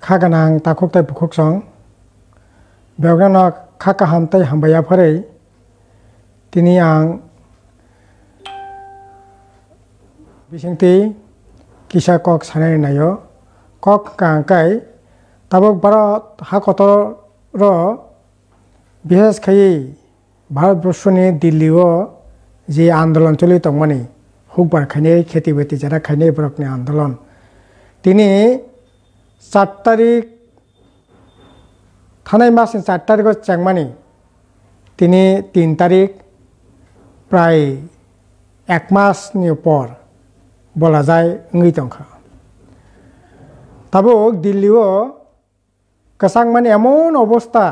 खागानां ताखुकताय बुखुकसं बेवगानो खाका हामताय हामबाया फरै तिनि आं बिसिंति किसा कक सानाय नायो कक कांकाय ताबक भारत हाकतर रो बिहेस खायै भारतबर्षनि दिल्लीओ जे आंदोलन चलि तंगमानि हुकबार खायनै खेति बेति जारा खायनै बरकनि आंदोलन तिनि 4 तारिख थानाय मासनि 4 तारिखआव चेंमानि तिनि 3 तारिख प्राय 1 मासनि पर बला जाय ngै तंखा ताबो दिल्लीओ कसांग माने एमन अवस्था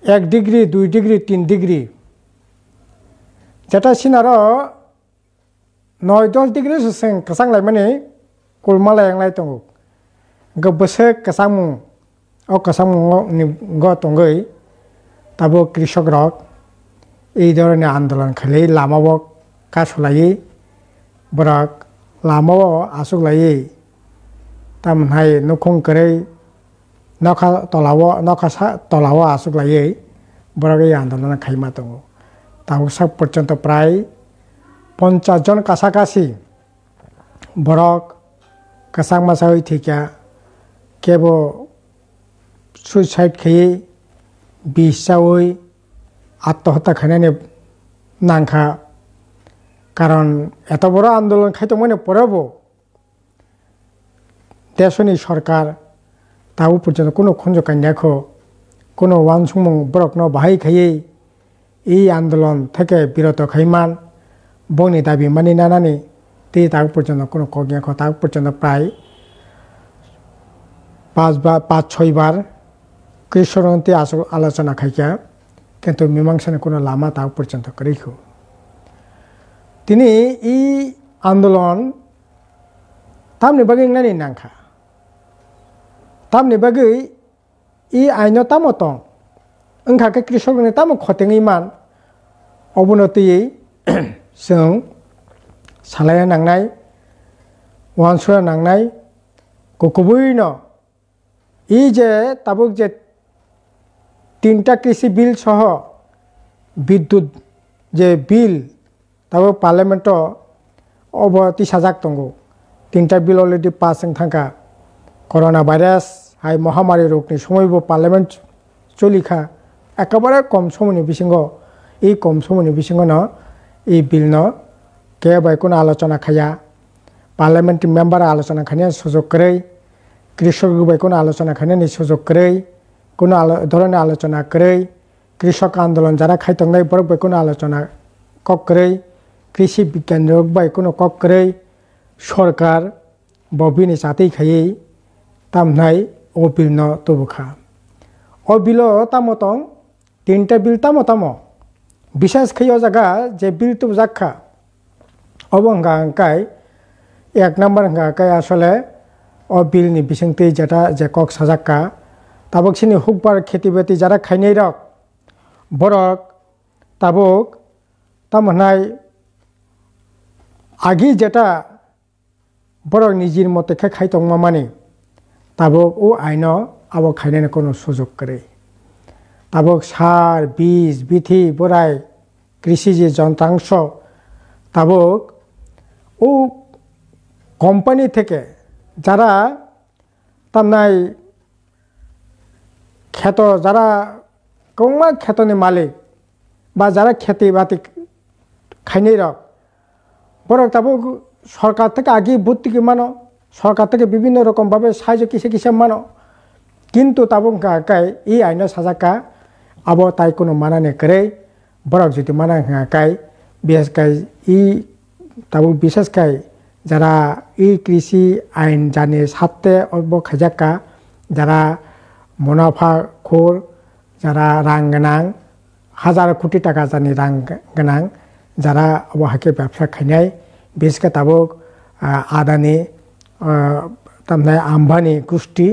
1 डिग्री 2 डिग्री 3 डिग्री जेटा सिनारो 9-10 डिग्री सें कसांग लाय माने कुलमा लायंलाय तंगो गबसे कसांग ओ कसांग नि ग तंगै ताबो कृषक रक এই ধরনের आंदोलन खालै लामाबो कासुलायै बरक लामाबो आसुगलायै तामहाय नखं करै नखा तलावो आसुगलायै बरक এই आंदोलन खायमा दङ ताव सब पर्यंत प्राय 50 जन कासाकासि बरक कसांग मासावै थैका केबो सुइसाइड खायै बिसावै आत्महत्या खायनानै नांखा कारण एत बड़ आंदोलन खायतंमाने परेबो देशनि सरकार ताबो पर्यंत कोनो खंज कान्याखौ कोनो वानसुमं बरकनो बाहाय खायै এই आंदोलन থেকে বিরত খাইমান বনি দাবি মানি নানানি তে তাক পর্যন্ত কোনো কগিয়াখো তাক পর্যন্ত প্রায় 5-6 বার কৃষ্ণরন্তি আলোচনা খাইকা কিন্তু মীমাংসার কোনো লামা তাক পর্যন্ত করিখো তিনি এই আন্দোलन তামনি বাগै নানি নাংখা तामनि बागै इ आइनो तामतं ओंखाके कृषकनि ताम खतेङै मान अबनतियै जों सालाया नांनाय वानसुरा नांनाय गुबैनो इ जे ताबुक जे 3टा कृषि बिल सह विद्युत जे बिल ताबो पार्लियामेन्ट अबति साजाक दंगो 3टा बिल अलरेडि पास थांखा करona भाइरास हाय महामारी रोगनि समयबो पार्लियामेन्ट चलिखा एकेबारे कम समयनि बिसिंग এই कम समयनि बिसिंग न এই बिल न केबाय कोनो आलोचना खाया पार्लियामेन्ट मेम्बार आलोचना खाने सुযোগ करै कृषक बाय कोनो आलोचना खाने सुযোগ करै कोनो धरনের आलोचना करै कृषक आंदोलन যারা खायतंनाय बरक बाय कोनो आलोचना कक करै कृषि विज्ञान रोग बाय कोनो कक करै सरकार बबिनि साथै खायै तामनाय ओ बिल न तबुखा ओ बिलो तामतं 3टा बिल तामताम विशेष खैयो जागा जे बिल तो जाखा अबंगा अंकाय 1 नम्बर अंकाय आसले ओ बिल नि बिसंति जेटा जे कक साजाका ताबकसिनि हुकबार खेतिबाति जारा खायनै रक बरक ताबक तामनाय आगि जेटा बरक निजिर मते खायतंग माने ताबक ओ आइनो आबो खायनानै कोनो सुযোগ करे ताबक सार बीज बिथि बोराय कृषि जे যন্ত্রাংশ ताबक ओ কোম্পানি থেকে যারা তামনাই ক্ষেত যারা কোমা ক্ষেতনি মালিক বা যারা খেতি বাতি খাইनै রক বরক তাবক সরকার থেকে আগে ভর্তি মানো সরকার থেকে বিভিন্ন রকম ভাবে সাহায্য কিসে কিসে মানো কিন্তু তাবক গাকাই এই আইন সাজাকা আবো তাই কোনো মানানে করে বরক যদি মানা গাকাই বিশেষকাই ই তাবক বিশেষকাই যারা এই কৃষি আইন জানে সাথে অব খাজাকা যারা মুনাফা খোর যারা রাং গোনাं হাজার কোটি টাকা জানি রাং গোনাं যারা অবহাকে ব্যবসা খাইনাই বিশেষকে তাবক আদানি तामनाय आम्बानी गोष्ठी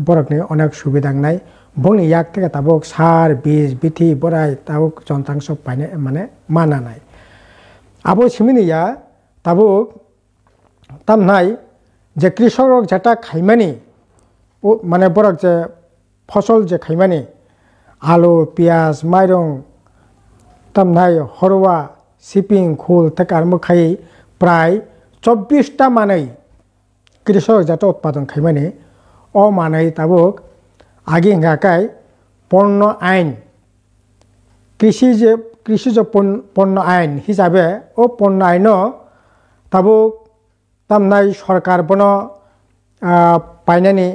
बरकनि अनेक सुबिदा नाय बंनि याक থেকে ताबक सार बीज बिथि बोराय ताबक যন্ত্রাংশ पाइने माने माना नाय आबो सिमिनिया ताबक तामनाय যে কৃষক যেটা খাইমানি মানে বরক যে ফসল যে খাইমানি আলু পেঁয়াজ মাইরং তামনাই হরওয়া সিপিং খুল থেকে আরম্ভ খাই প্রায় 24টা মানেই কৃষক যেটা উৎপাদন খাইমানি ও মানেই তাবুক আগে হিঙ্গাকাই পণ্য আইন কৃষিজ পণ্য আইন হিসাবে ও পণ্য আইন তাবুক তামনাই সরকার বন পাইনানি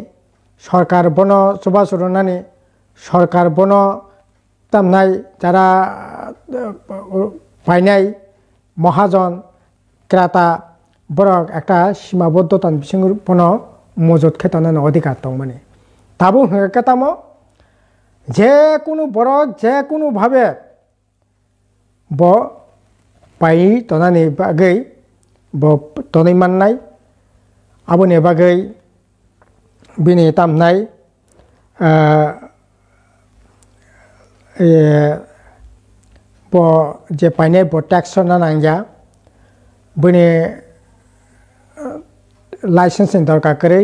সরকার বন চবা চরনানি সরকার বন তামনাই যারা পাইনাই মহাজন ক্রেতা বরক একটা সীমাবদ্ধতার বিসঙ্গ বন মজুত খেতানো অধিকার দं মানে তাবু হেতাম যে কোনো বরক যে কোনোভাবে ব পাই তনানি বাগै ব তनै মাননাय আবনি বাগै बिनि तामनाय ब जे पाइनाय ब टैक्स ना नांजा बिनि लाइसेंस दरकार करे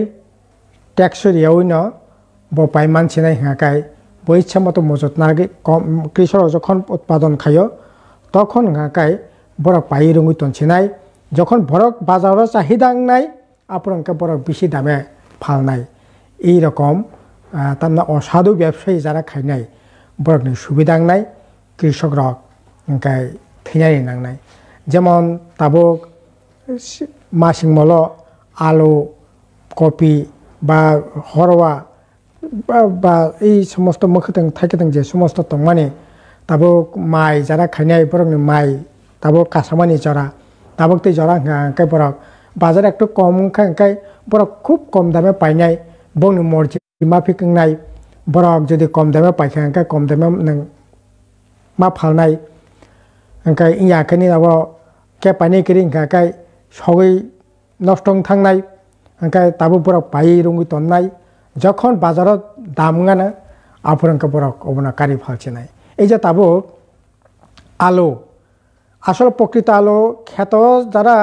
टैक्स रियावनो ब पाइ मानसिनाय हाकाय ब इच्छा मतो मजत नागे कृषक যখন উৎপাদন খায় তখন হাকাय বরক পাই রঙি তনছিনাय যখন বরক বাজারে চাহিদা নাই আপনকে বরক বেশি দামে ফালনাय এই রকম তামনা অসাধু ব্যবসায়ী যারা খাইনায় বরকনি সুবিধা নাই কৃষক রক ইনকাই থিনাই নাংনায় যেমন তাবুক মাসিং মল আলু কপি বা হরওয়া বা এই সমস্ত মুখতং থাইকেতং যে সমস্ত দं মানে তাবুক মাই যারা খাইনায় বরকনি মাই তাবুক কাঁচামানি জরা তাবুক তে জরা হাঙ্কাই বরক বাজারে একটু কম হাঙ্কাই বরক খুব কম দামে পাইনায় বংনি মর্জি माफिक नाय बरक जदि कम दामे पाइखांका कम दामे नों मा फालनाय ओंखाय इयाखनि आव के पानि करि ओंखाय सगै नष्टं थांनाय ओंखाय ताबो बरक पाइ रंगि तननाय যখন বাজারত দাম গানা आपरंका बरक अबना कारि फालचिनाय এই যে তাবো আলু আসল প্রকৃত আলু খ্যাত যারা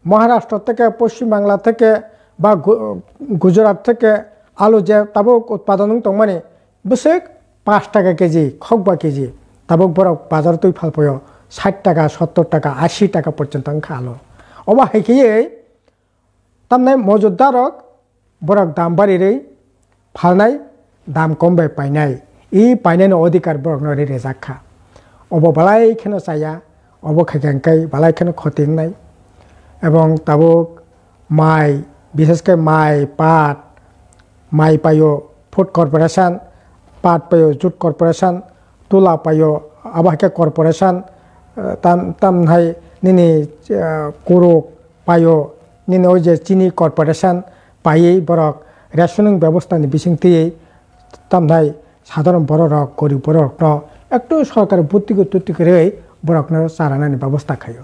মহারাষ্ট্র থেকে পশ্চিম বাংলা থেকে বা গুজরাট থেকে आलु जे ताबुक उत्पादन दं माने बेसेक 5 टाका केजी खगबा केजी ताबुक बरक बाजार तुई फालपयो 60 टाका 70 टाका 80 टाका पर्यंत अंका आलु अबा हाइखियै तामनाय मजुदारक बरक दाम बारिरै फालनाय दाम कम बाय पाइनाय इ पाइनायनि अधिकार बरक नरि रेजाखा अब बालाय खेनो चाया अब खायखांकाय बालाय खेनो खतिंनाय एवं ताबुक माइ विशेषकर माइ पाट माइ पायो फूड कॉर्पोरेशन पाट पायो जूट कॉर्पोरेशन तुला पायो आबाके कॉर्पोरेशन तम हाय निनी कुरुक पायो निनी ओजे चीनी कॉर्पोरेशन पायै बरक रेशनिंग व्यवस्था नि बिसिंगति तम हाय साधारण बड़ रक गरीब बरक न एकटु सरकार बुद्धि गुत्ति करे बरक न सारानानि व्यवस्था खायो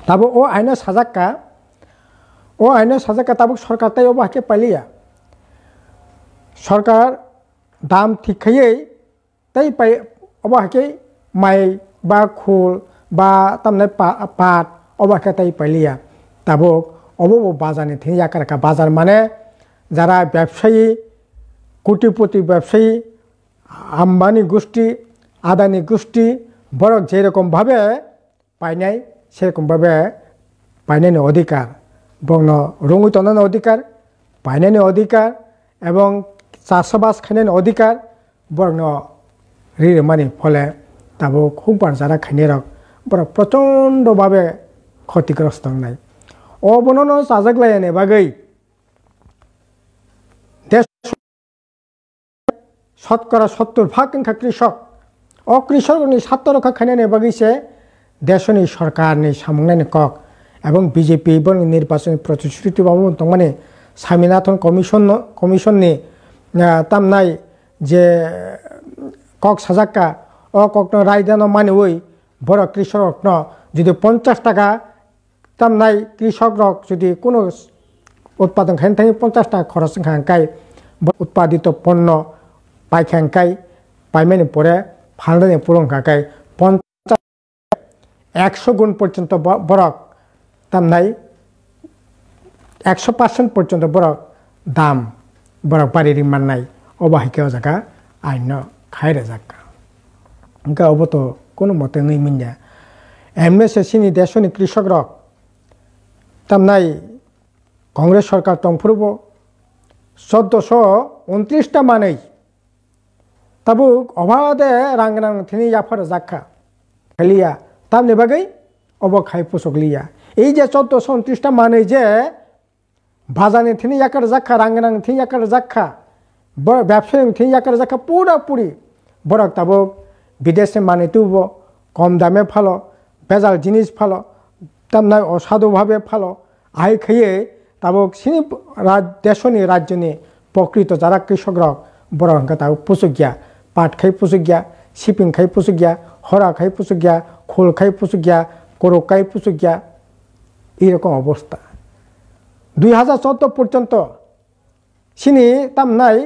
ताबो ओ आइना साजाका ताबो सरकार ताय ओबाके पालिया सरकार दाम ठीक खायै ताई पाइ अबाके माइ बा खुल बा तमने पाट अबाके ताई पालिया ताबो अबो बाजारनि थि याकाराका बाजार माने যারা ব্যবসায়ী কোটিপতি ব্যবসায়ী আম্বানি গোষ্ঠী আদানি গোষ্ঠী বরক যেরকম ভাবে পাইনায় সেরকম ভাবে পাইনায়নি অধিকার বংন রঙি তনানি অধিকার পাইনায়নি অধিকার এবং চাষবাস খাইনায়নি অধিকার বরং রিমানি ফলে তাবো খুববার যারা খাইনে রক বরক প্রচণ্ডভাবে ক্ষতিগ্রস্ত নাই অবনন চাজাগলায়ানি বাগৈ শতকরা 70% अंखा कृषक कृषकनि स्वार्थ रक्षा खायनायनि बागैसे देशनि सरकारनि सामंनायनि कक एवं बीजेपी बन निर्वाचन प्रतिश्रुति बाबु तंमाने स्वामीनाथन कमिशननि तामनाय जे कक साजाक्का ककनो रायदान मानिवै बर कृषकनो जुदि 50 टाका तामनाय कृषक रक जुदि कोनो उत्पादन खायनो थाङि 50 टाका खरच खांकाय उत्पादित पण्य पाइखांकाय पाइमानि परे फालनायनि पुरंखाकाय 100 गुण पर्यंत बरक तामनाय 100% পর্যন্ত বরক দাম বরক বাড়ি মাননাই অবাহিকে জায়গা আইন খাইরে জায়গা ইনকা অবত কোনো মতে নেই মিন্যা এমনিসে সিনি দেশনি কৃষক রক তামনাই কংগ্রেস সরকার টংফুরব 1429টা মানেই তাবুক অভাদে রাং রাং থিনি জাফার জাখা খালিয়া তামনে বাগৈ অব খাই পুসকলিয়া এই যে 1429টা মানেই যে বাজানে থিনি জাকার জাখা রাং রাং থিনি জাকার জাখা ব্যবসায়ী থিনি জাকার জাখা পুরাপুরি বরক তাবুক বিদেশে মানে তুব কম দামে ফালো বেজাল জিনিস ফালো তামনাই অসাধুভাবে ফালো আই খাইয়ে তাবুক সিনি দেশনি রাজ্যনি প্রকৃত যারা কৃষক রক বড় হংকা তাবুক পুষুক গিয়া পাট খাই পুষুক গিয়া শিপিং খাই পুষুক গিয়া হরা খাই পুষুক গিয়া খোল খাই পুষুক গিয়া করো খাই পুষুক গিয়া এইরকম অবস্থা 2014 পর্যন্ত সিনি তামনাই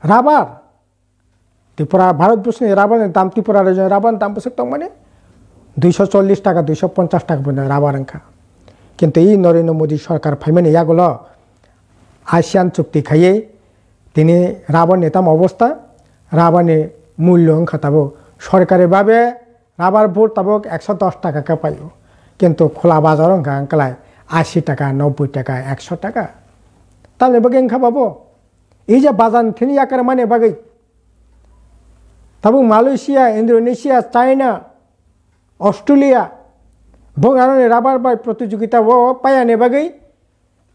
রাবার ত্রিপুরা ভারতবর্ষে রাবারের দাম ত্রিপুরা রাবার দাম বসে তো মানে 240 টাকা 250 টাকা পর্যন্ত রাবার অঙ্কা কিন্তু এই নরেন্দ্র মোদী সরকার ফাইমেন ইয়াগুলো আসিয়ান চুক্তি খাইয়ে তিনি রাবারের দাম অবস্থা রাবারের মূল্য অঙ্কা তাবো সরকারি ভাবে রাবার বোর্ড তাবো 110 টাকা কা পাইও কিন্তু খোলা বাজার অঙ্কা অঙ্কালায় 80 টাকা 90 টাকা 100 টাকা তাহলে বাগে অঙ্কা পাবো এই যে বাজার তিনি আকার মানে বাগে তাবো মালয়েশিয়া ইন্দোনেশিয়া চায়না অস্ট্রেলিয়া বঙ্গারনে রাবার বাই প্রতিযোগিতা ও পায়ানে বাগै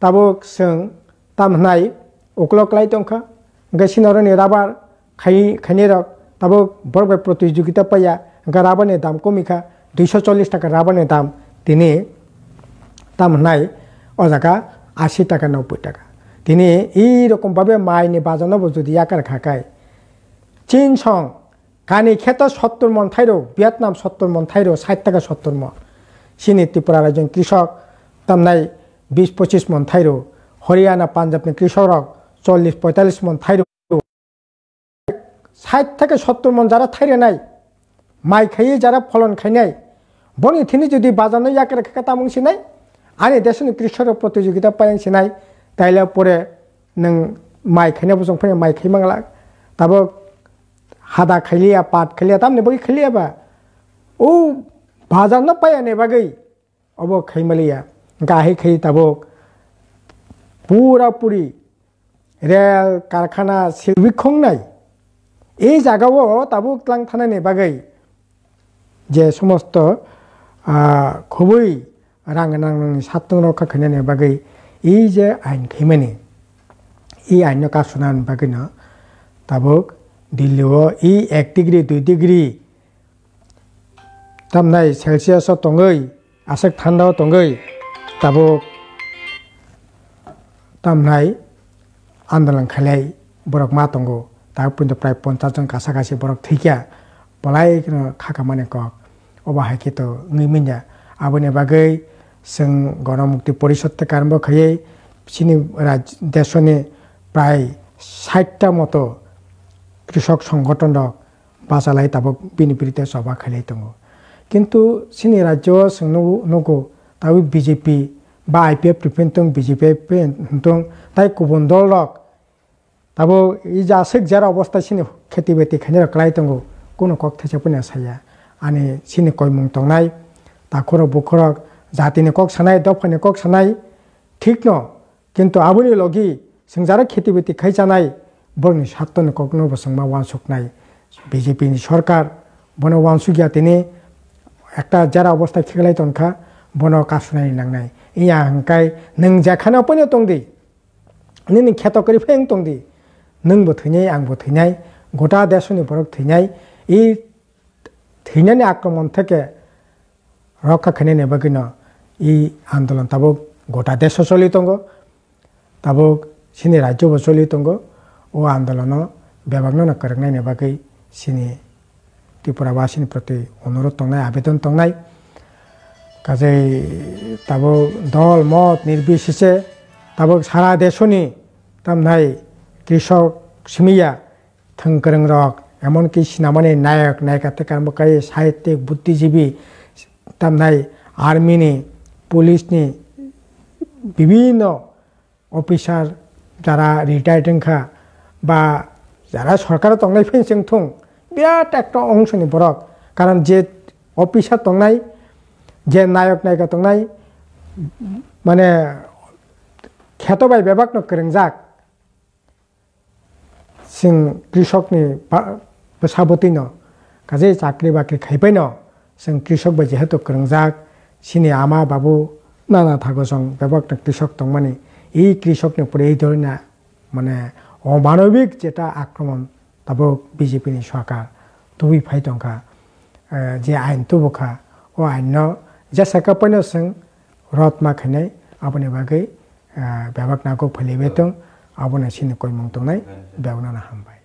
তাবুक जों तामनाय उक्लक्लाय तंखा गसिनरने राबार खाइने रक ताबुक बरबाय प्रतियोगिता पाया राबारनि दाम कमिखा 240 टाका राबारनि दाम दिनै तामनाय अजागा 80 टाका 90 टाका दिनै এই রকম ভাবে মাইনি বাজানো যদি আকার খাকায় চীন সং কানি খেত 70 मन थाइरो ভিয়েতনাম 70 मन थाइरो 60 টাকা 70 मन सिनी त्रिपुरा राज्य कृषक तामनाय 20-25 मन थाइरो हरियाणा पांजाबनि कृषक 40-45 मन थाइरो 60 থেকে 70 मन যারা থাইরে নাই মাই খাইয়ে যারা ফলন খাইনাই বনি থিনি যদি বাজানো ইয়াকের খাকা তামংসি নাই আনি দেশनि কৃষক প্রতিযোগিতা পাইংসি নাই তাইলে পরে নং মাই খাইনা বসং ফে মাই খাইমাंगला তাবো हादा खाइलिया पाट खाइलिया तामने बगै खाइलिया बा ओ बाजार न पाया ने बगै अब खाइमलिया गाहे खाइ ताबो पूरा पूरी रेल कारखाना सिलबि खोंनाय এই জায়গাও তাবো ক্লাং থানানে বাগै যে সমস্ত খুবই রাঙ্গানাংনি সাতং রক্ষা খাইনানে বাগै এই যে আইন খাইমানে এই আইন কাসনান বাগै না তাবো दिल्लीओ 1 डिग्री 2 डिग्री तामनाय सेल्सियास तंगै आसक ठंडा तंगै ताबो तामनाय आंदोलन खालाय बरक मा तंगो ताब पुन्द प्राय 50 जन कासाकासि बरक थैकिया बलाय खाका माने क अबाहायके तो नैमिन्या आबने बागै जों गणमुक्ति परिषद ते कारब खायै सिनि देशनि प्राय 60टा मतो কৃষক সংগঠন বাসালাই তাবক বিনিপরিতে সভা খাইলাই দङ কিন্তু সিনি রাজ্য নগো তাবো বিজেপি বা আইপিএফ প্রিভেন্টং বিজেপি প্রিভেন্টং তাই গুবুন দল রক তাবো এই যা সেক যারা অবস্থা সিনি খেতি বেতি খাইনে রকলাই দङ কোনো কক থেছে পনে সায়া আনি সিনি কয়মুং তংনাই তাখর বুখরক জাতিনি কক সানাই দফানি কক সানাই ঠিক ন কিন্তু আবুনি লগি जों যারা খেতি বেতি খাই জানাই বর্নি সাতনে কখনো বসংমা ওয়ানসুক নাই বিজেপি সরকার বন ওয়ানসুকিয়া তিনি একটা যারা অবস্থা খেলাই তনখা বন কাসুনাই নাংনাই ইয়া হাঙ্কাই নং জাখানা পনে তংদি নি খেত করি ফেং তংদি नोंबो थैनाय आंबो थैनाय गोटा देशनि बरक थैनाय এই थैनायनि आक्रमण থেকে रक्षा खाइनायनि बागैनो এই आंदोलन ताबो गोटा देश चलि दङ ताबो सिनि राज्यबो चलि दङ ओ आंदोलन बेबागनो करनायनि बागै सिनि त्रिपुरावासिनि प्रति अनुरोध दंनाय आवेदन दंनाय काजै ताबो दल मत निर्बिशेषे ताबो सारा देशनि तामनाय कृषक सिमिया थंगरंग रक एमनकि सिनेमानि नायक नायिका तेकामकाय साहित्यिक बुद्धिजीवी तामनाय आर्मीनि पुलिसनि বিভিন্ন অফিসার যারা রিটায়ার্ড ওংখা বা যারা সরকার তংনাই ফেনसिं थुं বিরাট একটা অংশনি বরক কারণ যে অফিসার তংনাই যে নায়ক নায়িকা তংনাই মানে খ্যাতবাই বেবাক ন করंजाक जों कृषकनि बसाबती न गाजै चाकरी बाकरी खाइबाय न जों कृषक बाय जेहेतु करंजाक सिनि आमा बाबू नाना थागो जों बेबाक कृषक तंमानि এই কৃষকनि উপরে এই ধরনের মানে অমানবিক যেটা আক্রমণ তাবো বিজেপিনি সরকার তুই ফাই দंखा যে আইন তুবखा ও আইन जेसाकापनो जों रत्मा खानाय आबनि बागै बेबाक नागो फैलायबाय दं आबनो सिनि कयमं दंनाय बेवनो हामबाय।